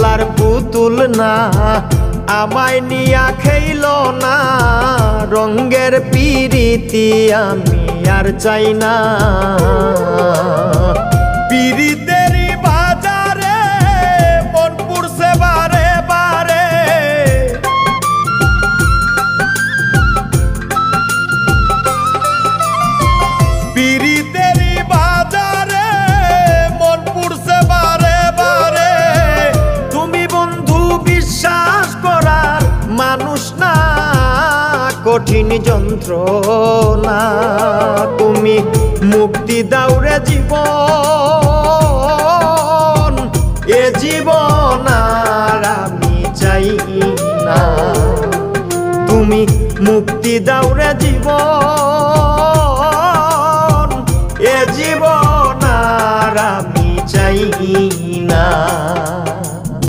খেলার পুতুল না, আমায় নিয়া খেইল না রঙ্গের পিরিতি, আমি আর চাই না। পিরিতেরই বাজারে মন পুড়ছে বারে বারে, পিরিতেরই বাজারে মন পুড়ছে বারে বারে। তুমি বন্ধু বিশ্বাস করার মানুষ না, কঠিন যন্ত্রণা। তুমি মুক্তি দাও রে জীবন, এ জীবন আর আমি চাই না। তুমি মুক্তি দাও রে জীবন,